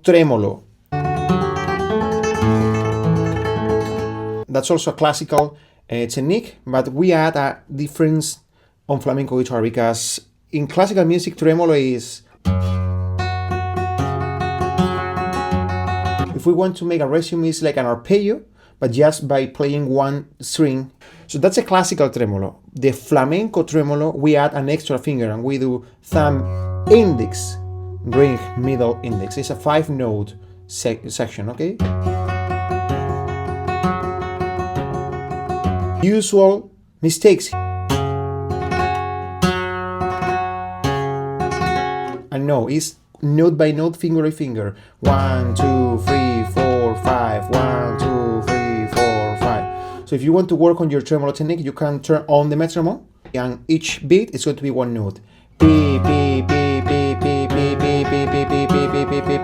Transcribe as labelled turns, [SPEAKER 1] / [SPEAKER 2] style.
[SPEAKER 1] tremolo. That's also a classical technique, but we add a difference on flamenco guitar, because in classical music, tremolo is, if we want to make a resume, it's like an arpeggio, but just by playing one string. So that's a classical tremolo. The flamenco tremolo, we add an extra finger and we do thumb, index, ring, middle, index. It's a 5-note section, okay? Usual mistakes. I know, it's note by note, finger by finger. 1, 2, 3, 4, 5. 1, 2, 3, 4, 5. So if you want to work on your tremolo technique, you can turn on the metronome, and each beat is going to be one note. Beep, beep, beep, beep, beep, beep, beep, beep, beep, beep, beep, beep, beep, beep.